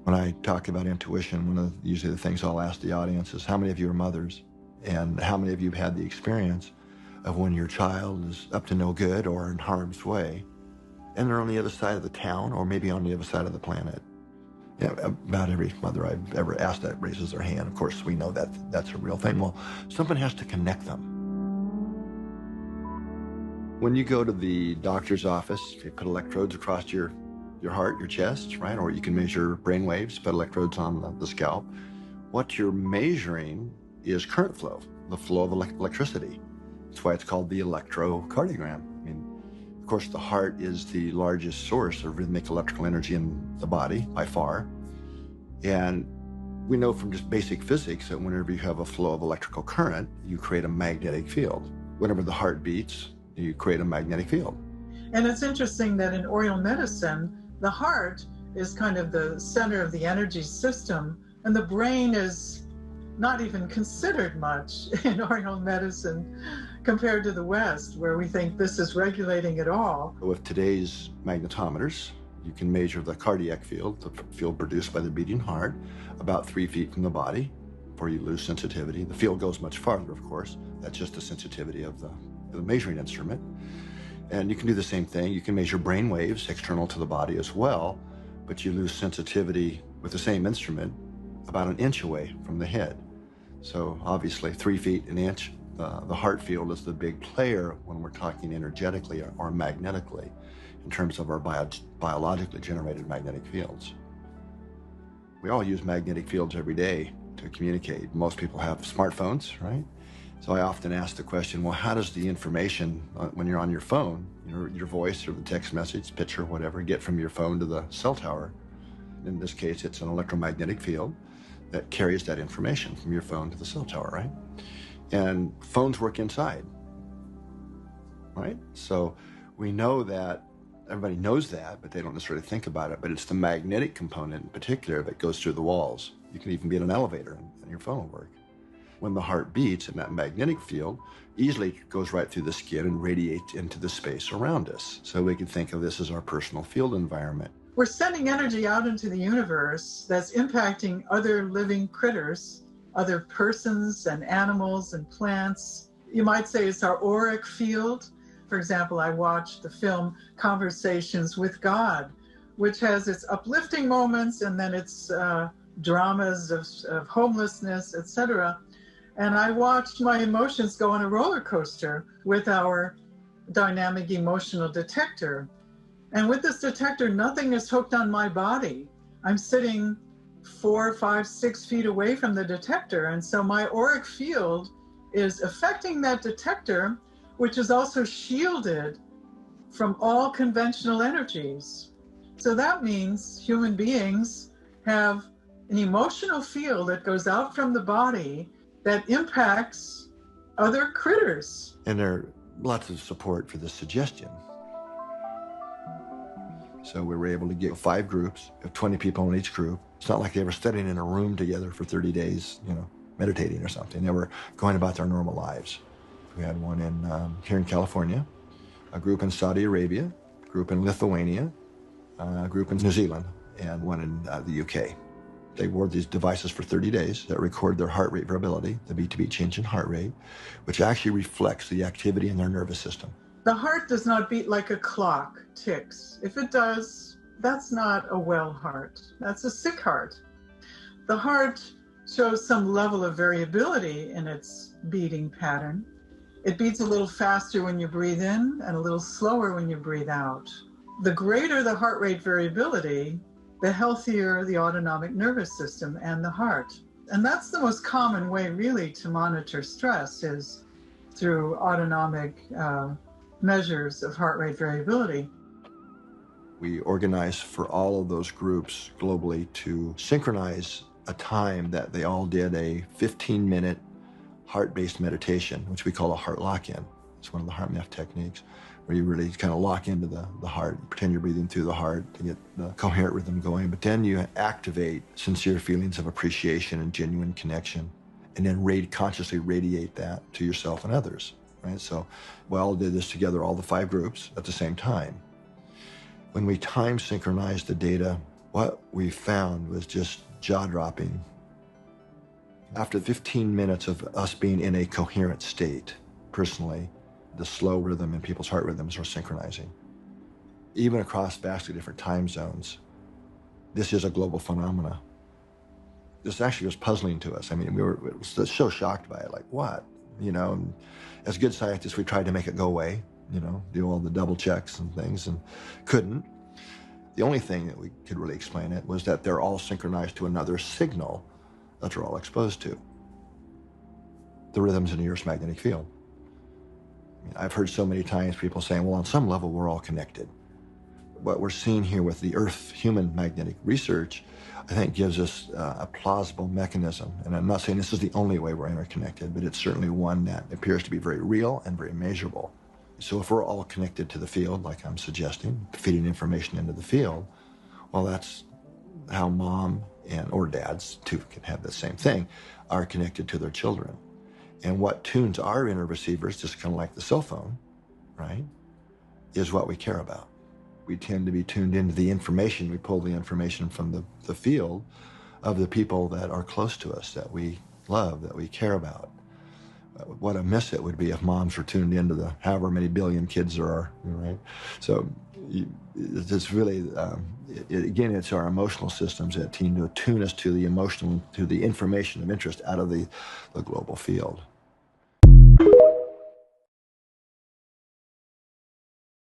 When I talk about intuition, one of usually the things I'll ask the audience is, how many of you are mothers? And how many of you have had the experience of when your child is up to no good or in harm's way, and they're on the other side of the town or maybe on the other side of the planet? Yeah, about every mother I've ever asked that raises their hand. Of course, we know that that's a real thing. Well, something has to connect them. When you go to the doctor's office, they put electrodes across your heart, your chest, right? Or you can measure brain waves, put electrodes on the scalp. What you're measuring is current flow, the flow of electricity. That's why it's called the electrocardiogram. I mean, of course, the heart is the largest source of rhythmic electrical energy in the body by far. And we know from just basic physics that whenever you have a flow of electrical current, you create a magnetic field. Whenever the heart beats, you create a magnetic field. And it's interesting that in Oriental medicine, the heart is kind of the center of the energy system, and the brain is not even considered much in Oriental medicine compared to the West, where we think this is regulating it all. With today's magnetometers, you can measure the cardiac field, the field produced by the beating heart, about 3 feet from the body before you lose sensitivity. The field goes much farther, of course. That's just the sensitivity of the measuring instrument. And you can do the same thing. You can measure brain waves external to the body as well, but you lose sensitivity with the same instrument about an inch away from the head. So obviously 3 feet, an inch, the heart field is the big player when we're talking energetically or magnetically in terms of our biologically generated magnetic fields. We all use magnetic fields every day to communicate. Most people have smartphones, right? So I often ask the question, well, how does the information when you're on your phone, your voice or the text message, picture, whatever, get from your phone to the cell tower? In this case, it's an electromagnetic field that carries that information from your phone to the cell tower, right? And phones work inside, right? So we know that, everybody knows that, but they don't necessarily think about it, but it's the magnetic component in particular that goes through the walls. You can even be in an elevator and your phone will work. When the heart beats, and that magnetic field easily goes right through the skin and radiates into the space around us. So we can think of this as our personal field environment. We're sending energy out into the universe that's impacting other living critters, other persons and animals and plants. You might say it's our auric field. For example, I watched the film Conversations with God, which has its uplifting moments and then its dramas of homelessness, etc. And I watched my emotions go on a roller coaster with our dynamic emotional detector. And with this detector, nothing is hooked on my body. I'm sitting 4, 5, 6 feet away from the detector. And so my auric field is affecting that detector, which is also shielded from all conventional energies. So that means human beings have an emotional field that goes out from the body that impacts other critters. And there are lots of support for this suggestion. So we were able to get 5 groups of 20 people in each group. It's not like they were studying in a room together for 30 days, meditating or something. They were going about their normal lives. We had one here in California, a group in Saudi Arabia, a group in Lithuania, a group in New Zealand, and one in the UK. They wore these devices for 30 days that record their heart rate variability, the beat-to-beat change in heart rate, which actually reflects the activity in their nervous system. The heart does not beat like a clock, ticks. If it does, that's not a well heart. That's a sick heart. The heart shows some level of variability in its beating pattern. It beats a little faster when you breathe in and a little slower when you breathe out. The greater the heart rate variability, the healthier the autonomic nervous system and the heart. And that's the most common way really to monitor stress, is through autonomic measures of heart rate variability. We organized for all of those groups globally to synchronize a time that they all did a 15-minute heart-based meditation, which we call a heart lock-in. It's one of the HeartMath techniques, where you really kind of lock into the heart, pretend you're breathing through the heart to get the coherent rhythm going, but then you activate sincere feelings of appreciation and genuine connection, and then consciously radiate that to yourself and others, right? So we all did this together, all the 5 groups at the same time. When we time synchronized the data What we found was just jaw-dropping. After 15 minutes of us being in a coherent state, personally, the slow rhythm in people's heart rhythms were synchronizing. Even across vastly different time zones, this is a global phenomena. This actually was puzzling to us. I mean, we were so shocked by it, like, what? You know, and as good scientists, we tried to make it go away, you know, do all the double checks and things, and couldn't. The only thing that we could really explain it was that they're all synchronized to another signal that they're all exposed to. The rhythms in the Earth's magnetic field. I mean, I've heard so many times people saying, well, on some level, we're all connected. What we're seeing here with the Earth human magnetic research, I think gives us a plausible mechanism. And I'm not saying this is the only way we're interconnected, but it's certainly one that appears to be very real and very measurable. So if we're all connected to the field, like I'm suggesting, feeding information into the field, well, that's how mom or dads, too, can have the same thing, are connected to their children. And what tunes our inner receivers, just kind of like the cell phone, right, is what we care about. We tend to be tuned into the information. We pull the information from the field of the people that are close to us, that we love, that we care about. What a miss it would be if moms were tuned into the however many billion kids there are, right? So it's really, again, it's our emotional systems that tend to attune us to the emotional, to the information of interest out of the global field.